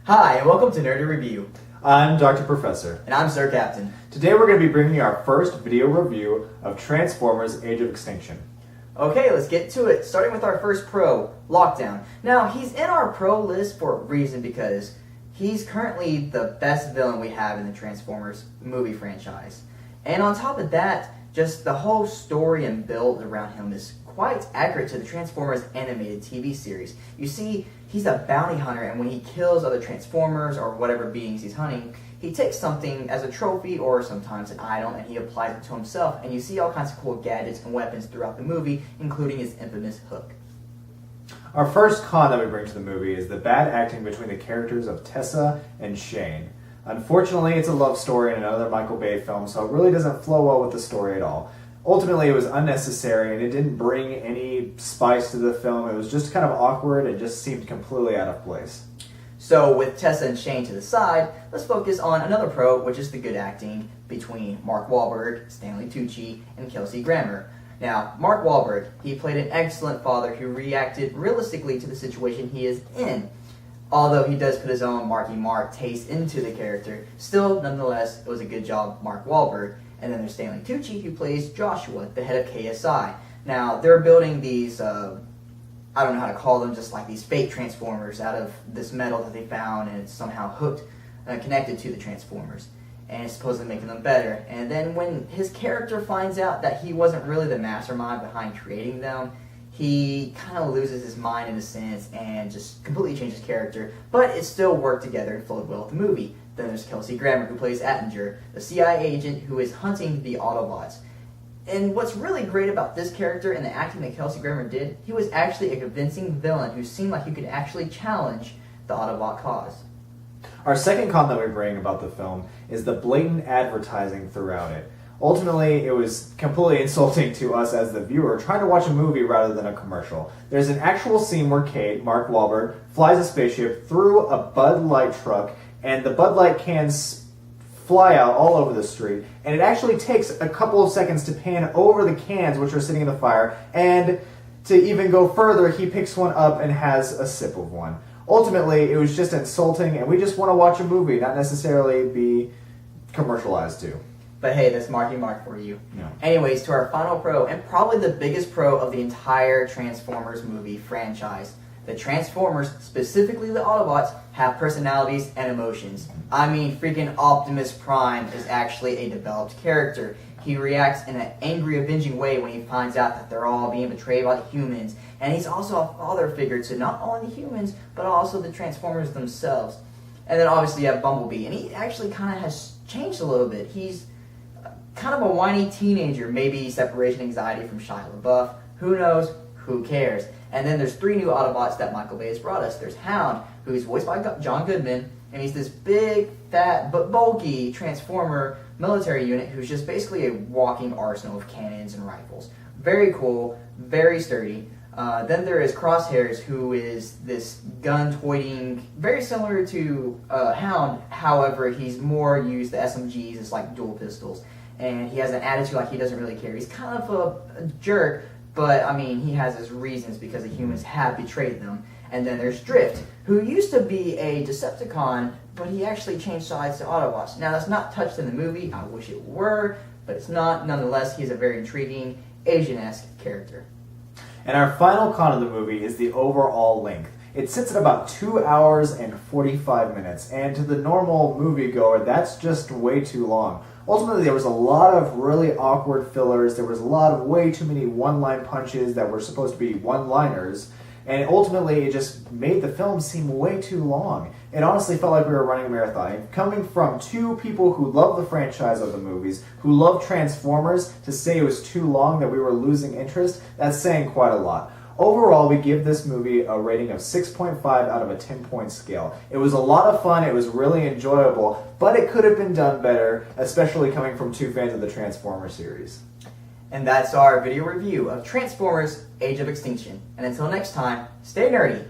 Hi, and welcome to NerdyReview. I'm Dr. Professor. And I'm Sir Captain. Today we're going to be bringing you our first video review of Transformers Age of Extinction. Okay, let's get to it, starting with our first pro, Lockdown. Now, he's in our pro list for a reason because he's currently the best villain we have in the Transformers movie franchise. And on top of that, just the whole story and build around him is quite accurate to the Transformers animated TV series. You see, he's a bounty hunter, and when he kills other Transformers or whatever beings he's hunting, he takes something as a trophy or sometimes an item and he applies it to himself, and you see all kinds of cool gadgets and weapons throughout the movie, including his infamous hook. Our first con that we bring to the movie is the bad acting between the characters of Tessa and Shane. Unfortunately, it's a love story in another Michael Bay film, so it really doesn't flow well with the story at all. Ultimately, it was unnecessary, and it didn't bring any spice to the film. It was just kind of awkward and just seemed completely out of place. So, with Tessa and Shane to the side, let's focus on another pro, which is the good acting between Mark Wahlberg, Stanley Tucci, and Kelsey Grammer. Now, Mark Wahlberg, he played an excellent father who reacted realistically to the situation he is in. Although he does put his own Marky Mark taste into the character, still, nonetheless, it was a good job, Mark Wahlberg. And then there's Stanley Tucci, who plays Joshua, the head of KSI. Now, they're building these, I don't know how to call them, just like these fake Transformers out of this metal that they found, and it's somehow hooked, connected to the Transformers. And it's supposedly making them better. And then when his character finds out that he wasn't really the mastermind behind creating them, he kind of loses his mind in a sense and just completely changes character. But it still worked together and flowed well with the movie. Then there's Kelsey Grammer, who plays Attinger, the CIA agent who is hunting the Autobots. And what's really great about this character and the acting that Kelsey Grammer did, he was actually a convincing villain who seemed like he could actually challenge the Autobot cause. Our second con that we bring about the film is the blatant advertising throughout it. Ultimately, it was completely insulting to us as the viewer trying to watch a movie rather than a commercial. There's an actual scene where Kate, Mark Wahlberg, flies a spaceship through a Bud Light truck, and the Bud Light cans fly out all over the street, and it actually takes a couple of seconds to pan over the cans which are sitting in the fire, and to even go further, he picks one up and has a sip of one. Ultimately, it was just insulting, and we just want to watch a movie, not necessarily be commercialized to. But hey, that's Marky Mark for you. Yeah. Anyways, to our final pro, and probably the biggest pro of the entire Transformers movie franchise. The Transformers, specifically the Autobots, have personalities and emotions. I mean, freaking Optimus Prime is actually a developed character. He reacts in an angry, avenging way when he finds out that they're all being betrayed by the humans. And he's also a father figure to not only the humans, but also the Transformers themselves. And then obviously you have Bumblebee, and he actually kind of has changed a little bit. He's kind of a whiny teenager, maybe separation anxiety from Shia LaBeouf. Who knows? Who cares? And then there's 3 new Autobots that Michael Bay has brought us. There's Hound, who is voiced by John Goodman, and he's this big, fat, but bulky Transformer military unit who's just basically a walking arsenal of cannons and rifles. Very cool, very sturdy. Then there is Crosshairs, who is this gun-toting, very similar to Hound. However, he's more used the SMGs as like dual pistols. And he has an attitude like he doesn't really care. He's kind of a jerk, but I mean, he has his reasons because the humans have betrayed them. And then there's Drift, who used to be a Decepticon, but he actually changed sides to Autobots. Now, that's not touched in the movie. I wish it were, but it's not. Nonetheless, he's a very intriguing, Asian-esque character. And our final con of the movie is the overall length. It sits at about 2 hours and 45 minutes, and to the normal moviegoer, that's just way too long. Ultimately, there was a lot of really awkward fillers. There was a lot of way too many one-line punches that were supposed to be one-liners. And ultimately, it just made the film seem way too long. It honestly felt like we were running a marathon. And coming from 2 people who love the franchise of the movies, who love Transformers, to say it was too long, that we were losing interest, that's saying quite a lot. Overall, we give this movie a rating of 6.5 out of a 10-point scale. It was a lot of fun, it was really enjoyable, but it could have been done better, especially coming from 2 fans of the Transformers series. And that's our video review of Transformers Age of Extinction. And until next time, stay nerdy.